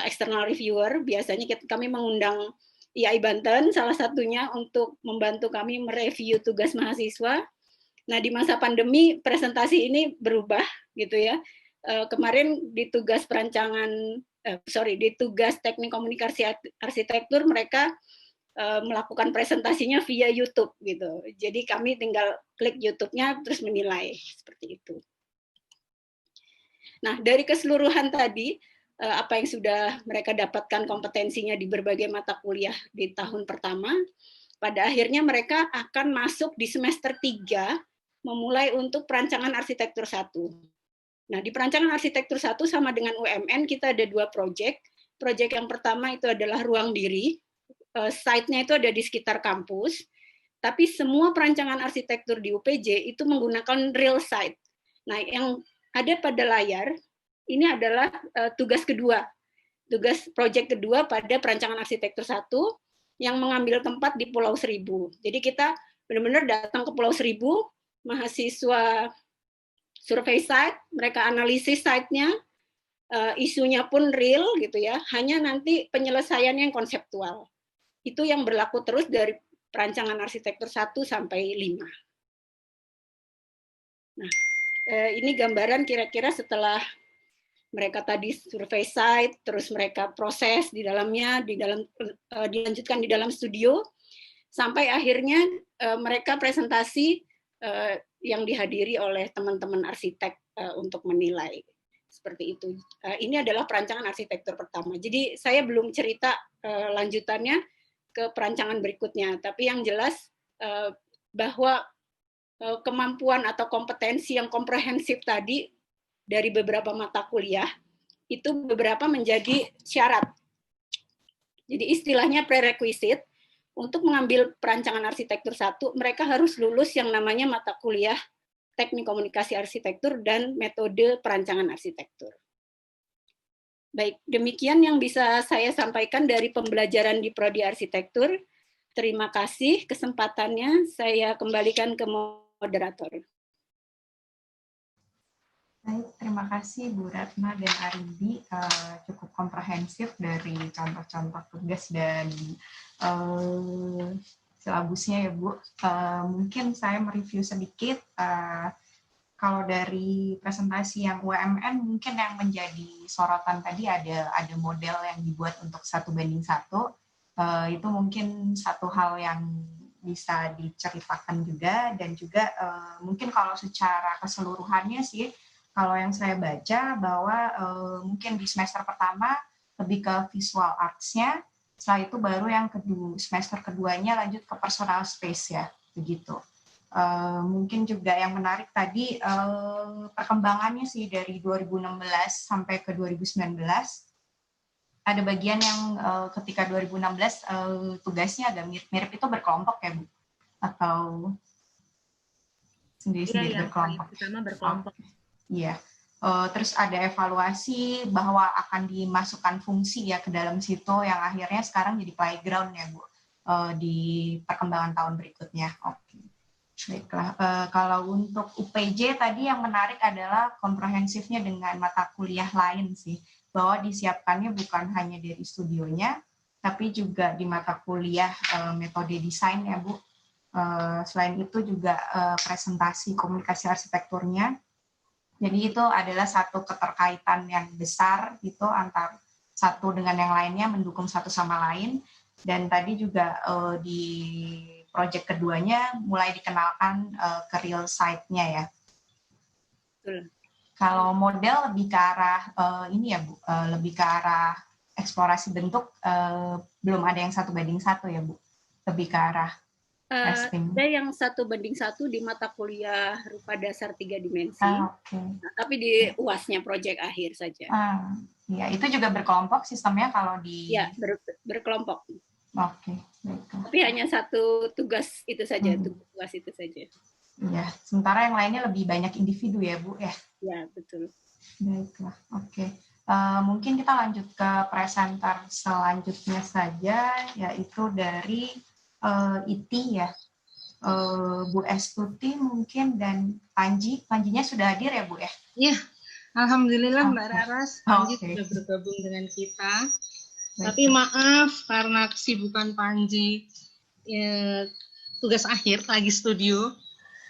external reviewer. Biasanya kami mengundang IAI Banten salah satunya untuk membantu kami mereview tugas mahasiswa. Nah, di masa pandemi presentasi ini berubah gitu ya. Kemarin di tugas di tugas teknik komunikasi arsitektur mereka melakukan presentasinya via YouTube gitu. Jadi kami tinggal klik YouTube-nya terus menilai seperti itu. Nah, dari keseluruhan tadi apa yang sudah mereka dapatkan kompetensinya di berbagai mata kuliah di tahun pertama, pada akhirnya mereka akan masuk di semester 3 memulai untuk perancangan arsitektur 1. Nah, di perancangan arsitektur 1 sama dengan UMN kita ada 2 proyek. Proyek yang pertama itu adalah ruang diri. Site-nya itu ada di sekitar kampus. Tapi semua perancangan arsitektur di UPJ itu menggunakan real site. Nah, yang ada pada layar ini adalah tugas kedua. Tugas proyek kedua pada perancangan arsitektur 1 yang mengambil tempat di Pulau Seribu. Jadi kita benar-benar datang ke Pulau Seribu, mahasiswa survei site, mereka analisis site-nya, isunya pun real gitu ya, hanya nanti penyelesaiannya yang konseptual. Itu yang berlaku terus dari perancangan arsitektur 1 sampai 5. Nah, ini gambaran kira-kira setelah mereka tadi survei site, terus mereka proses di dalamnya, dilanjutkan di dalam studio, sampai akhirnya mereka presentasi yang dihadiri oleh teman-teman arsitek untuk menilai. Seperti itu. Ini adalah perancangan arsitektur pertama. Jadi saya belum cerita lanjutannya ke perancangan berikutnya, tapi yang jelas bahwa kemampuan atau kompetensi yang komprehensif tadi dari beberapa mata kuliah itu beberapa menjadi syarat. Jadi istilahnya prerequisite. Untuk mengambil perancangan arsitektur 1, mereka harus lulus yang namanya mata kuliah teknik komunikasi arsitektur dan metode perancangan arsitektur. Baik, demikian yang bisa saya sampaikan dari pembelajaran di Prodi Arsitektur. Terima kasih kesempatannya, saya kembalikan ke moderator. Baik, terima kasih Bu Ratna dan Aridi, cukup komprehensif dari contoh-contoh tugas dan silabusnya ya Bu. Mungkin saya mereview sedikit. Kalau dari presentasi yang UMN mungkin yang menjadi sorotan tadi ada model yang dibuat untuk 1:1. Itu mungkin satu hal yang bisa diceritakan juga, dan juga mungkin kalau secara keseluruhannya sih, kalau yang saya baca bahwa mungkin di semester pertama lebih ke visual arts-nya, setelah itu baru yang semester keduanya lanjut ke personal space ya, begitu. Mungkin juga yang menarik tadi perkembangannya sih dari 2016 sampai ke 2019. Ada bagian yang ketika 2016 tugasnya agak mirip-mirip, itu berkelompok ya Bu? Atau sendiri-sendiri berkelompok? Pertama berkelompok. Iya. Terus ada evaluasi bahwa akan dimasukkan fungsi ya ke dalam situ, yang akhirnya sekarang jadi playground ya Bu, di perkembangan tahun berikutnya. Oke. Baiklah, kalau untuk UPJ tadi yang menarik adalah komprehensifnya dengan mata kuliah lain sih, bahwa disiapkannya bukan hanya dari studionya, tapi juga di mata kuliah metode desain ya Bu. Selain itu juga presentasi komunikasi arsitekturnya. Jadi itu adalah satu keterkaitan yang besar gitu antar satu dengan yang lainnya, mendukung satu sama lain. Dan tadi juga di proyek keduanya mulai dikenalkan ke real site-nya ya. Betul. Kalau model lebih ke arah ini ya Bu, lebih ke arah eksplorasi bentuk, belum ada yang 1:1 ya Bu, lebih ke arah testing. Ada yang 1:1 di mata kuliah rupa dasar 3 dimensi, Okay. Nah, tapi di UAS-nya proyek akhir saja. Ya, itu juga berkelompok sistemnya kalau di... Ya, berkelompok. Oke, baiklah. Tapi hanya satu tugas itu saja, tugas itu saja. Iya, sementara yang lainnya lebih banyak individu ya Bu ya? Ya, betul. Baiklah, oke. Mungkin kita lanjut ke presenter selanjutnya saja, yaitu dari IT ya. Bu Estuti mungkin dan Panji. Panjinya sudah hadir ya Bu ya? Iya, alhamdulillah Mbak Raras, Panji sudah bergabung dengan kita. Tapi maaf karena kesibukan Panji tugas akhir lagi studio.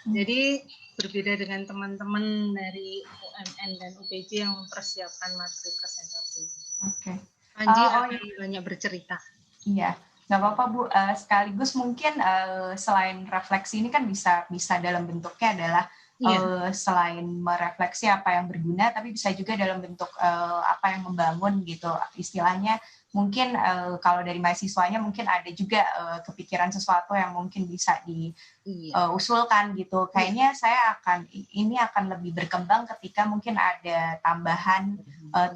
Jadi berbeda dengan teman-teman dari UMN dan UPJ yang mempersiapkan materi presentasi. Oke. Panji akan banyak bercerita. Iya, nggak apa-apa Bu. Sekaligus mungkin selain refleksi ini kan bisa dalam bentuknya adalah selain merefleksi apa yang berguna, tapi bisa juga dalam bentuk apa yang membangun gitu istilahnya. Mungkin kalau dari mahasiswanya mungkin ada juga kepikiran sesuatu yang mungkin bisa diusulkan gitu. Kayaknya ini akan lebih berkembang ketika mungkin ada tambahan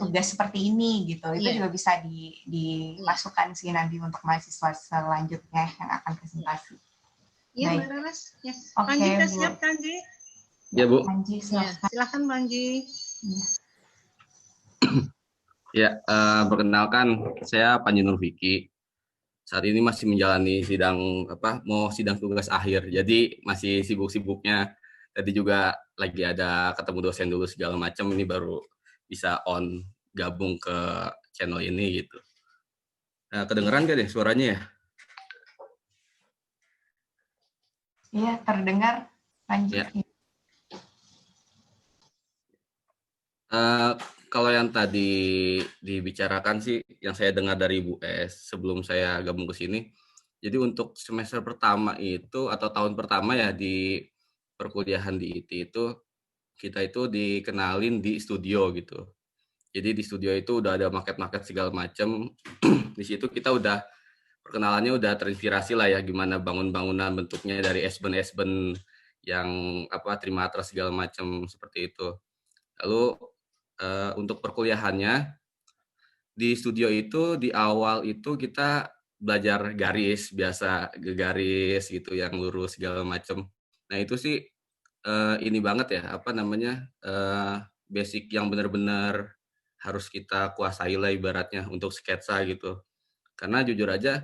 tugas seperti ini gitu. Itu juga bisa dimasukkan sih nanti untuk mahasiswa selanjutnya yang akan presentasi. Iya Mbak Raras. Ya. Panji kita siap Panji? Ya Bu. Panji, silakan Panji. Ya, perkenalkan saya Panji Nur Vicky. Saat ini masih menjalani sidang tugas akhir. Jadi masih sibuk-sibuknya. Tadi juga lagi ada ketemu dosen dulu segala macam. Ini baru bisa gabung ke channel ini gitu. Nah, kedengeran gak deh suaranya ya? Iya, terdengar Panji. Ya. Kalau yang tadi dibicarakan sih, yang saya dengar dari Bu S sebelum saya gabung ke sini, jadi untuk semester pertama itu, atau tahun pertama ya di perkuliahan di IT itu, kita itu dikenalin di studio gitu. Jadi di studio itu udah ada market segala macam. Di situ kita perkenalannya udah terinspirasi lah ya, gimana bangun-bangunan bentuknya dari esben yang trimatra segala macam seperti itu. Lalu untuk perkuliahannya di studio itu di awal itu kita belajar garis biasa, garis gitu yang lurus segala macam. Nah itu sih ini banget ya basic yang benar-benar harus kita kuasai lah ibaratnya untuk sketsa gitu. Karena jujur aja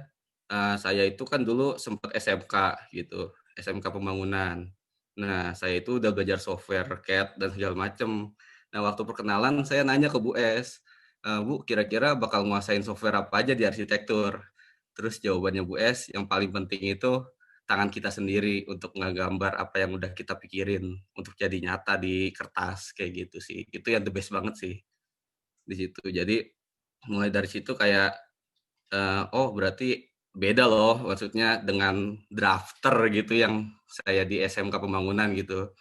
saya itu kan dulu sempat SMK gitu, SMK pembangunan. Nah saya itu udah belajar software CAD dan segala macam. Nah, waktu perkenalan saya nanya ke Bu S, Bu, kira-kira bakal nguasain software apa aja di arsitektur? Terus jawabannya Bu S, yang paling penting itu tangan kita sendiri untuk ngegambar apa yang udah kita pikirin untuk jadi nyata di kertas kayak gitu sih. Itu yang the best banget sih di situ. Jadi mulai dari situ kayak oh berarti beda loh maksudnya dengan drafter gitu yang saya di SMK Pembangunan gitu.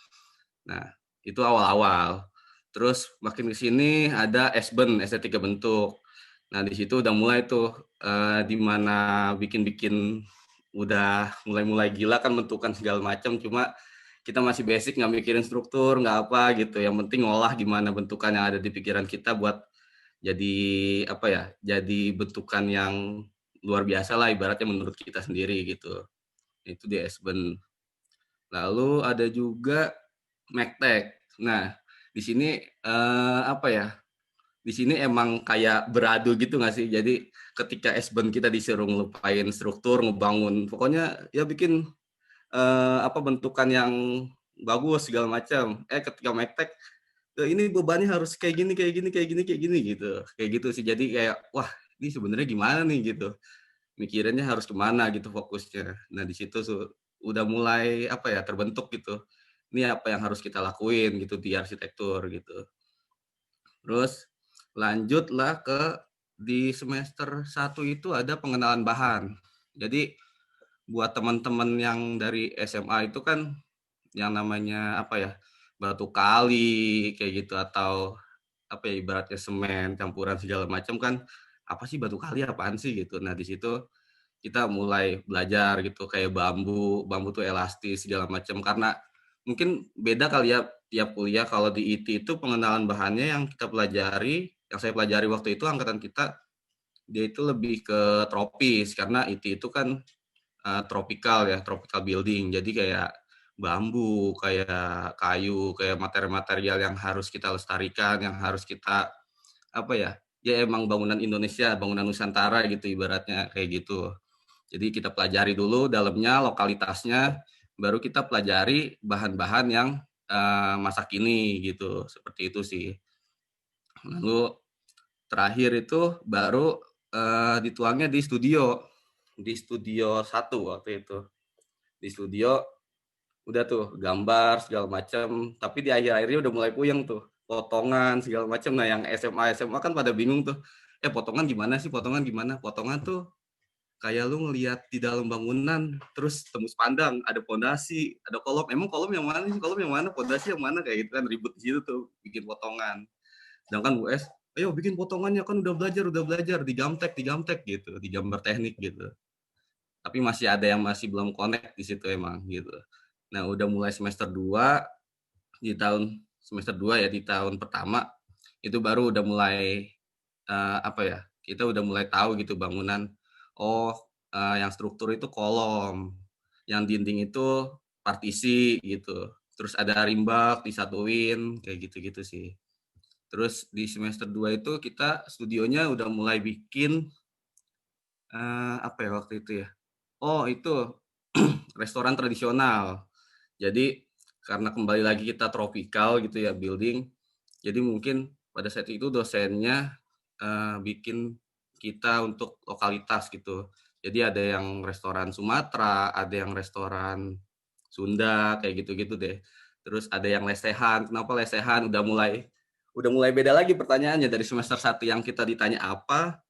Nah, itu awal-awal. Terus makin ke sini ada SBEN, estetika bentuk. Nah, di situ udah mulai tuh di mana bikin-bikin udah mulai-mulai gila kan bentukan segala macam, cuma kita masih basic, nggak mikirin struktur, nggak apa gitu. Yang penting ngolah gimana bentukan yang ada di pikiran kita buat jadi apa ya? Jadi bentukan yang luar biasa lah ibaratnya menurut kita sendiri gitu. Itu di SBEN. Lalu ada juga Mektek. Nah, di sini apa ya? Di sini emang kayak beradu gitu nggak sih? Jadi ketika SBEN kita disuruh ngelupain struktur, ngebangun, pokoknya ya bikin apa bentukan yang bagus segala macam. Ketika Mektek ini bebannya harus kayak gini, kayak gini, kayak gini, kayak gini gitu. Kayak gitu sih. Jadi kayak wah ini sebenarnya gimana nih gitu. Mikirannya harus kemana gitu fokusnya. Nah di situ udah mulai apa ya terbentuk gitu. Ini apa yang harus kita lakuin gitu di arsitektur gitu. Terus lanjutlah ke di semester 1 itu ada pengenalan bahan. Jadi buat teman-teman yang dari SMA itu kan yang namanya apa ya batu kali kayak gitu atau apa ya ibaratnya semen campuran segala macam kan apa sih batu kali apaan sih gitu. Nah di situ kita mulai belajar gitu kayak bambu tuh elastis segala macam karena mungkin beda kali ya tiap kuliah. Kalau di IT itu pengenalan bahannya yang kita pelajari, yang saya pelajari waktu itu angkatan kita dia itu lebih ke tropis karena IT itu kan tropical ya, tropical building. Jadi kayak bambu, kayak kayu, kayak material-material yang harus kita lestarikan, yang harus kita apa ya? Ya emang bangunan Indonesia, bangunan Nusantara gitu ibaratnya kayak gitu. Jadi kita pelajari dulu dalamnya, lokalitasnya, baru kita pelajari bahan-bahan yang masa kini gitu, seperti itu sih. Lalu terakhir itu baru dituangnya di studio 1 waktu itu. Di studio udah tuh gambar segala macam, tapi di akhir-akhirnya udah mulai puyeng tuh, potongan segala macam. Nah yang SMA kan pada bingung tuh, potongan gimana sih, potongan gimana? Potongan tuh kayak lu ngelihat di dalam bangunan, terus tembus pandang, ada pondasi, ada kolom. Emang kolom yang mana sih? Kolom yang mana? Pondasi yang mana? Kayak gitu kan ribut di situ tuh, bikin potongan. Sedangkan US, ayo bikin potongannya kan udah belajar di gamtek gitu, di gambar teknik gitu. Tapi masih ada yang masih belum connect di situ emang gitu. Nah, udah mulai semester 2 semester 2 ya di tahun pertama itu baru udah mulai apa ya? Kita udah mulai tahu gitu bangunan. Oh, yang struktur itu kolom, yang dinding itu partisi gitu. Terus ada rimbak disatuin kayak gitu-gitu sih. Terus di semester 2 itu kita studionya udah mulai bikin apa ya waktu itu ya? Oh, itu restoran tradisional. Jadi karena kembali lagi kita tropical gitu ya building, jadi mungkin pada saat itu dosennya bikin kita untuk lokalitas gitu. Jadi ada yang restoran Sumatera, ada yang restoran Sunda kayak gitu-gitu deh. Terus ada yang lesehan. Kenapa lesehan? Udah mulai beda lagi pertanyaannya dari semester 1 yang kita ditanya apa,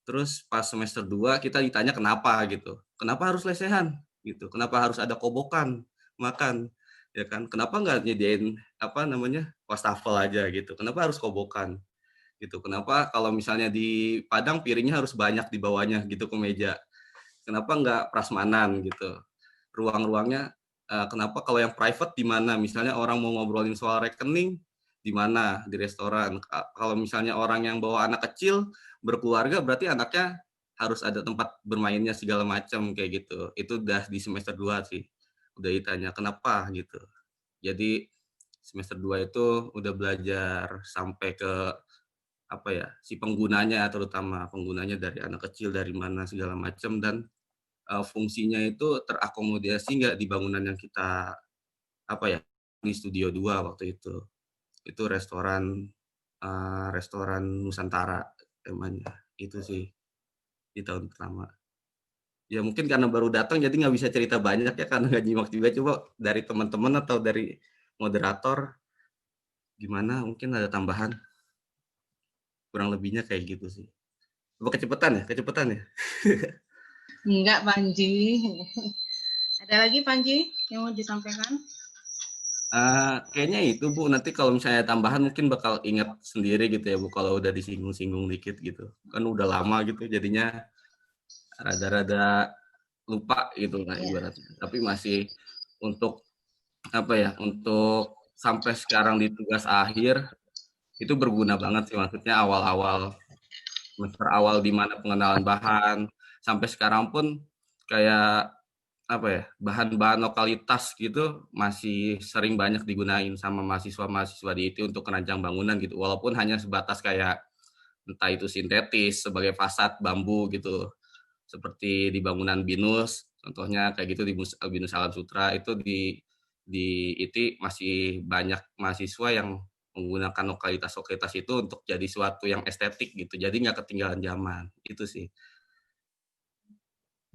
terus pas semester 2 kita ditanya kenapa gitu. Kenapa harus lesehan gitu? Kenapa harus ada kobokan makan? Ya kan? Kenapa nggak nyediain apa namanya? Wastafel aja gitu. Kenapa harus kobokan? Gitu. Kenapa kalau misalnya di Padang piringnya harus banyak di bawahnya gitu ke meja? Kenapa nggak prasmanan gitu? Ruang-ruangnya kenapa kalau yang private di mana? Misalnya orang mau ngobrolin soal rekening di mana? Di restoran. Kalau misalnya orang yang bawa anak kecil berkeluarga berarti anaknya harus ada tempat bermainnya segala macam kayak gitu. Itu udah di semester 2 sih. Udah ditanya kenapa gitu. Jadi semester 2 itu udah belajar sampai ke apa ya, si penggunanya terutama penggunanya dari anak kecil dari mana segala macam dan fungsinya itu terakomodasi nggak di bangunan yang kita apa ya di studio 2 waktu itu. Itu restoran Nusantara temanya. Itu sih di tahun pertama. Ya mungkin karena baru datang jadi nggak bisa cerita banyak ya karena nggak nyimak juga. Coba dari teman-teman atau dari moderator gimana? Mungkin ada tambahan? Kurang lebihnya kayak gitu sih. Coba kecepatan ya? Kecepatan ya? Enggak, Panji. Ada lagi, Panji, yang mau disampaikan? Kayaknya itu Bu, nanti kalau misalnya tambahan mungkin bakal ingat sendiri gitu ya Bu, kalau udah disinggung-singgung dikit gitu. Kan udah lama gitu jadinya rada-rada lupa gitu lah ibaratnya. Tapi masih untuk apa ya, untuk sampai sekarang di tugas akhir itu berguna banget sih, maksudnya awal-awal semester awal di mana pengenalan bahan sampai sekarang pun kayak apa ya, bahan-bahan lokalitas gitu masih sering banyak digunain sama mahasiswa-mahasiswa di IT untuk merancang bangunan gitu, walaupun hanya sebatas kayak entah itu sintetis sebagai fasad bambu gitu, seperti di bangunan BINUS, contohnya kayak gitu di BINUS Alam Sutra itu di IT masih banyak mahasiswa yang menggunakan lokalitas-lokalitas itu untuk jadi suatu yang estetik gitu, jadi nggak ketinggalan zaman, itu sih.